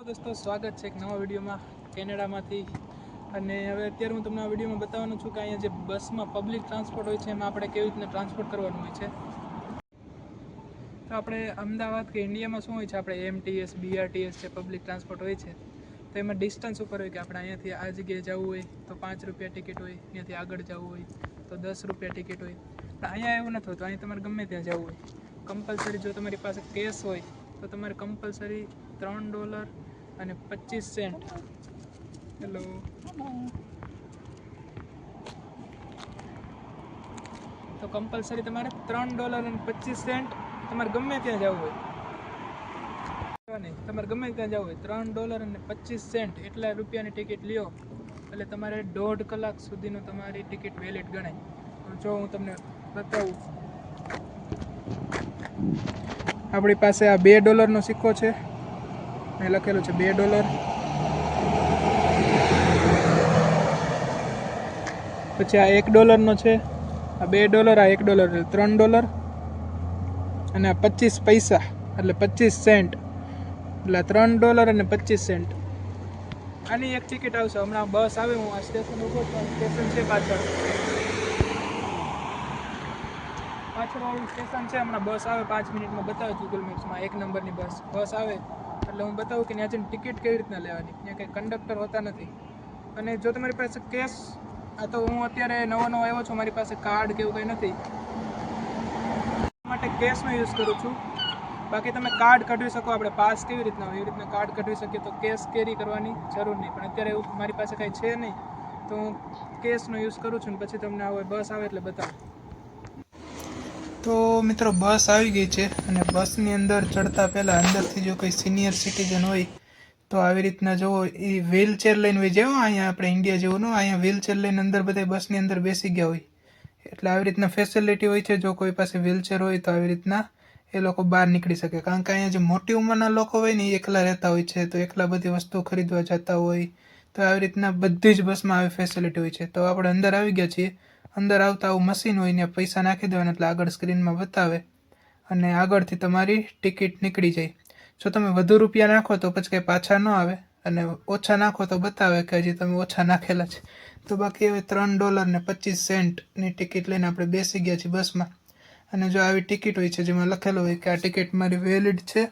દોસ્તો, સ્વાગત છે એક નવા વિડીયોમાં કેનેડામાંથી. અને હવે અત્યારે હું તમને આ વિડીયોમાં બતાવવાનું છું કે અહીંયા જે બસમાં પબ્લિક ટ્રાન્સપોર્ટ હોય છે એમાં આપણે કેવી રીતના ટ્રાન્સપોર્ટ કરવાનું હોય છે. તો આપણે અમદાવાદ કે ઇન્ડિયામાં શું હોય છે, આપણે એમટીએસ બીઆરટીએસ જે પબ્લિક ટ્રાન્સપોર્ટ હોય છે તો એમાં ડિસ્ટન્સ ઉપર હોય કે આપણે અહીંયાથી આ જગ્યાએ જવું હોય તો 5 રૂપિયા ટિકિટ હોય, અહીંયાથી આગળ જવું હોય તો 10 રૂપિયા ટિકિટ હોય. પણ અહીંયા એવું નથી હોતું, અહીં તમારે ગમે ત્યાં જવું હોય. કમ્પલસરી જો તમારી પાસે કેશ હોય તો તમારે કમ્પલસરી $3 અને 25 સેન્ટ. હેલો, તો કમ્પલસરી તમારે $3 અને 25 સેન્ટ તમારે ગમે ત્યાં જવું હોય. નહીં, તમારે ગમે ત્યાં જવું હોય $3 અને 25 સેન્ટ એટલા રૂપિયાની ટિકિટ લ્યો એટલે તમારે 1.5 કલાક સુધીનો તમારી ટિકિટ વેલિડ ગણાય. જો હું તમને બતાવું, આપણી પાસે આ $2નો સિક્કો છે, અહીં લખેલું છે $2. પછી આ $1નો છે, આ $2, આ $1 એટલે $3 અને આ 25 પૈસા એટલે 25 સેન્ટ એટલે $3 અને 25 સેન્ટ. આની એક ટિકિટ આવશે. હમણાં બસ આવે, હું આ સ્ટેશન ઊભો છું, સ્ટેશન છે પાછળ વાળું સ્ટેશન છે. હમણાં બસ આવે 5 મિનિટમાં બતાવે ગૂગલ મેપ્સમાં, 1 નંબરની બસ આવે એટલે હું બતાવું કે ત્યાં જઈને ટિકિટ કેવી રીતના લેવાની. ત્યાં કંઈ કંડક્ટર હોતા નથી. અને જો તમારી પાસે કેશ, આ તો હું અત્યારે નવો આવ્યો છું, મારી પાસે કાર્ડ કે એવું કંઈ નથી માટે કેશનો યુઝ કરું છું. બાકી તમે કાર્ડ કાઢવી શકો, આપણે પાસ કેવી રીતના હોય એવી રીતના કાર્ડ કાઢવી શકીએ, તો કેશ કેરી કરવાની જરૂર નહીં. પણ અત્યારે એવું મારી પાસે કંઈ છે નહીં તો હું કેશનો યુઝ કરું છું. ને પછી તમને આવે બસ આવે એટલે બતાવું. તો મિત્રો, બસ આવી ગઈ છે અને બસની અંદર ચડતા પહેલાં અંદરથી જો કોઈ સિનિયર સિટીઝન હોય તો આવી રીતના જો એ વ્હીલચેર લઈને હોય, જેવો અહીંયા આપણે ઇન્ડિયા જેવું ન, અહીંયા વ્હીલચેર લઈને અંદર બધા બસની અંદર બેસી ગયા હોય. એટલે આવી રીતના ફેસિલિટી હોય છે. જો કોઈ પાસે વ્હીલચેર હોય તો આવી રીતના એ લોકો બહાર નીકળી શકે. કારણ કે અહીંયા જે મોટી ઉંમરના લોકો હોય ને એ એકલા રહેતા હોય છે, તો એકલા બધી વસ્તુ ખરીદવા જતા હોય, તો આવી રીતના બધી જ બસમાં આવી ફેસિલિટી હોય છે. તો આપણે અંદર આવી ગયા છીએ. અંદર આવતા આવું મશીન હોય ને પૈસા નાખી દેવાના એટલે આગળ સ્ક્રીનમાં બતાવે અને આગળથી તમારી ટિકિટ નીકળી જાય. જો તમે વધુ રૂપિયા નાખો તો પછી કંઈ પાછા ન આવે, અને ઓછા નાખો તો બતાવે કે હજી તમે ઓછા નાખેલા છે. તો બાકી હવે $3 અને 25 સેન્ટની ટિકિટ લઈને આપણે બેસી ગયા છીએ બસમાં. અને જો આવી ટિકિટ હોય છે જેમાં લખેલું હોય કે આ ટિકિટ મારી વેલિડ છે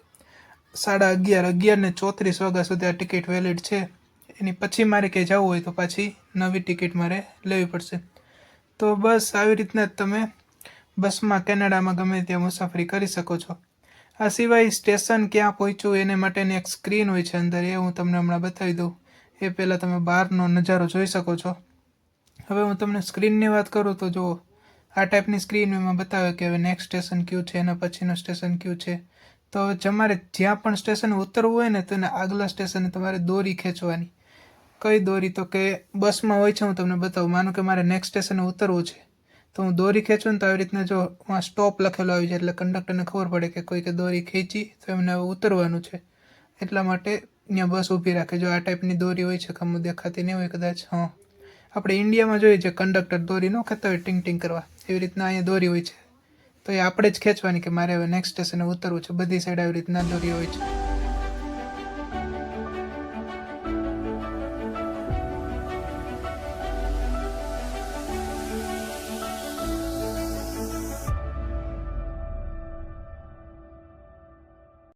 11:34 વાગ્યા સુધી આ ટિકિટ વેલિડ છે. એની પછી મારે કંઈ જવું હોય તો પાછી નવી ટિકિટ મારે લેવી પડશે. તો બસ આવી રીતના તમે બસમાં કેનેડામાં ગમે ત્યાં મુસાફરી કરી શકો છો. આ સિવાય સ્ટેશન ક્યાં પહોંચ્યું એને માટેની એક સ્ક્રીન હોય છે અંદર, એ હું તમને હમણાં બતાવી દઉં. એ પહેલાં તમે બહારનો નજારો જોઈ શકો છો. હવે હું તમને સ્ક્રીનની વાત કરું તો જુઓ, આ ટાઈપની સ્ક્રીન એમાં બતાવે કે હવે નેક્સ્ટ સ્ટેશન કયું છે, એના પછીનું સ્ટેશન કયું છે. તો હવે તમારે જ્યાં પણ સ્ટેશને ઉતરવું હોય ને તો એને આગલા સ્ટેશને તમારે દોરી ખેંચવાની. કઈ દોરી? તો કે બસમાં હોય છે, હું તમને બતાવું. માનું કે મારે નેક્સ્ટ સ્ટેશને ઉતરવું છે તો હું દોરી ખેંચું ને તો આવી રીતના જો સ્ટોપ લખેલો આવી જાય એટલે કંડક્ટરને ખબર પડે કે કોઈકે દોરી ખેંચી તો એમને હવે ઉતરવાનું છે. એટલા માટે ત્યાં બસ ઊભી રાખે. જો આ ટાઈપની દોરી હોય છે, કમું દેખાતી નહીં હોય કદાચ. હા, આપણે ઇન્ડિયામાં જોઈએ છે કંડક્ટર દોરી ન ખેંચતા હોય ટિંગ ટિંગ કરવા, એવી રીતના અહીંયા દોરી હોય છે. તો એ આપણે જ ખેંચવાની કે મારે હવે નેક્સ્ટ સ્ટેશને ઉતરવું છે. બધી સાઈડ આવી રીતના દોરી હોય છે.